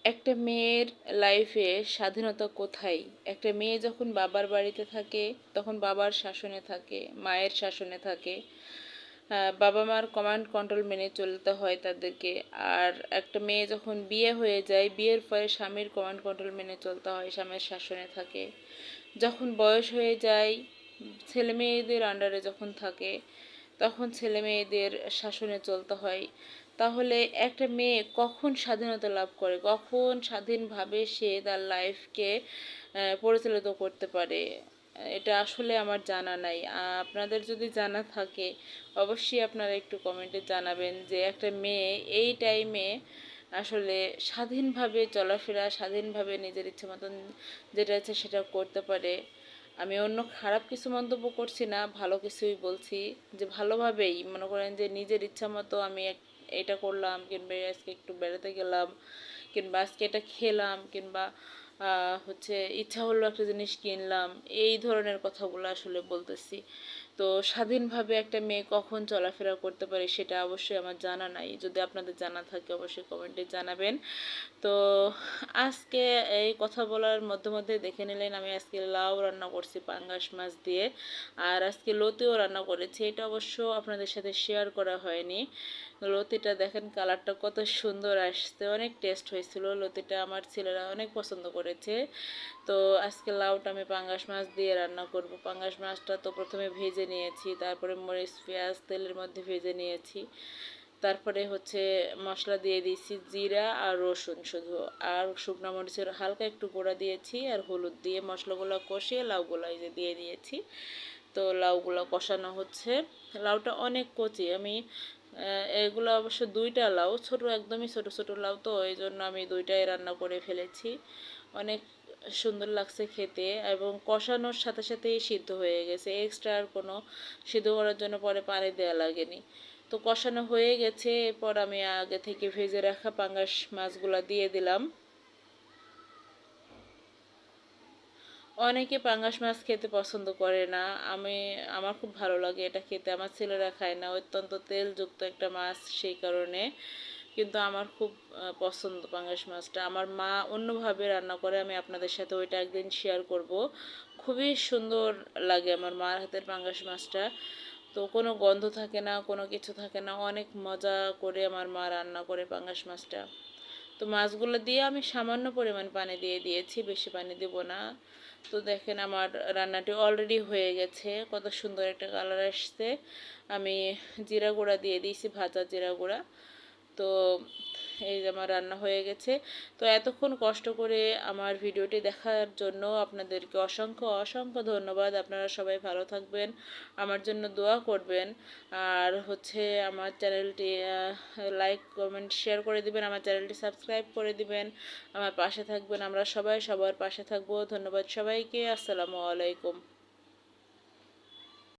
একটা মেয়ের লাইফে স্বাধীনতা কোথায়? একটা মেয়ে যখন বাবার বাড়িতে থাকে তখন বাবার শাসনে থাকে, মায়ের শাসনে থাকে। বাবা মার কমান্ড কন্ট্রোল মেনে চলতে হয় তাদেরকে। আর একটা মেয়ে যখন বিয়ে হয়ে যায়, বিয়ের পরে স্বামীর কমান্ড কন্ট্রোল মেনে চলতে হয়, স্বামীর শাসনে থাকে। যখন বয়স হয়ে যায়, ছেলে মেয়েদের আন্ডারে যখন থাকে, তখন ছেলে মেয়েদের শাসনে চলতে হয়। তাহলে একটা মেয়ে কখন স্বাধীনতা লাভ করে, কখন স্বাধীনভাবে সে তার লাইফকে পরিচালিত করতে পারে, এটা আসলে আমার জানা নাই। আপনাদের যদি জানা থাকে অবশ্যই আপনারা একটু কমেন্টে জানাবেন যে একটা মেয়ে এই টাইমে আসলে স্বাধীনভাবে চলাফেরা, স্বাধীনভাবে নিজের ইচ্ছে মতন যেটা আছে সেটা করতে পারে। আমি অন্য খারাপ কিছু মন্তব্য করছি না, ভালো কিছুই বলছি। যে ভালোভাবেই মনে করেন যে নিজের ইচ্ছা মতো আমি এটা করলাম, কিংবা আজকে একটু বেড়াতে গেলাম, কিংবা আজকে এটা খেলাম, কিংবা হচ্ছে ইচ্ছা হলো একটা জিনিস কিনলাম, এই ধরনের কথাগুলো আসলে বলতেছি। তো স্বাধীনভাবে একটা মেয়ে কখন চলাফেরা করতে পারে সেটা অবশ্যই আমার জানা নাই। যদি আপনাদের জানা থাকে অবশ্যই কমেন্টে জানাবেন। তো আজকে এই কথা বলার মধ্যে মধ্যে দেখে নিলেন আমি আজকে লাউ রান্না করছি পাঙ্গাস মাছ দিয়ে, আর আজকে লতিও রান্না করেছি। এটা অবশ্য আপনাদের সাথে শেয়ার করা হয়নি। লতিটা দেখেন কালারটা কত সুন্দর আসছে, অনেক টেস্ট হয়েছিল। লতিটা আমার ছেলেরা অনেক পছন্দ করেছে। তো আজকে লাউটা আমি পাঙ্গাস মাছ দিয়ে রান্না করব। পাঙ্গাস মাছটা তো প্রথমে ভেজে নিয়েছি, তারপরে মরিচ পেঁয়াজ তেলের মধ্যে ভেজে নিয়েছি। তারপরে হচ্ছে মশলা দিয়ে দিয়েছি জিরা আর রসুন শুধু, আর শুকনো মরিচের হালকা একটু গুঁড়া দিয়েছি, আর হলুদ দিয়ে মশলাগুলো কষিয়ে লাউগুলো এই যে দিয়ে দিয়েছি। তো লাউগুলো কষানো হচ্ছে। লাউটা অনেক কচি, আমি এগুলো অবশ্য দুইটা লাউ, ছোট একদমই ছোট ছোট লাউ, তো এই জন্য আমি দুইটাই রান্না করে ফেলেছি। অনেক সুন্দর লাগছে খেতে, এবং কষানোর সাথে সাথেই সিদ্ধ হয়ে গেছে, এক্সট্রা আর কোনো সিদ্ধ করার জন্য পরে পানি দেওয়া লাগেনি। তো কষানো হয়ে গেছে, এরপর আমি আগে থেকে ভেজে রাখা পাঙ্গাস মাছগুলো দিয়ে দিলাম। অনেকে পাঙ্গাস মাছ খেতে পছন্দ করে না, আমার খুব ভালো লাগে এটা খেতে। আমার ছেলেরা খায় না, অত্যন্ত তেলযুক্ত একটা মাছ সেই কারণে। কিন্তু আমার খুব পছন্দ পাঙ্গাস মাছটা। আমার মা অন্যভাবে রান্না করে, আমি আপনাদের সাথে ওইটা একদিন শেয়ার করব। খুবই সুন্দর লাগে আমার মার হাতের পাঙ্গাস মাছটা। তো কোনো গন্ধ থাকে না, কোনো কিছু থাকে না, অনেক মজা করে আমার মা রান্না করে পাঙ্গাস মাছটা। তো মাছগুলো দিয়ে আমি সামান্য পরিমাণ পানি দিয়ে দিয়েছি, বেশি পানি দেব না। তো দেখেন আমার রান্নাটি অলরেডি হয়ে গেছে, কত সুন্দর একটা কালার আসছে। আমি জিরা গুঁড়া দিয়ে দিয়েছি, ভাজা জিরা গুঁড়া। তো এই যে আমার রান্না হয়ে গেছে। তো এতক্ষণ কষ্ট করে আমার ভিডিওটি দেখার জন্য আপনাদেরকে অসংখ্য অসংখ্য ধন্যবাদ। আপনারা সবাই ভালো থাকবেন, আমার জন্য দোয়া করবেন। আর হচ্ছে আমার চ্যানেলটি লাইক কমেন্ট শেয়ার করে দিবেন, আমার চ্যানেলটি সাবস্ক্রাইব করে দিবেন, আমার পাশে থাকবেন। আমরা সবাই সবার পাশে থাকবো। ধন্যবাদ সবাইকে। আসসালামু আলাইকুম।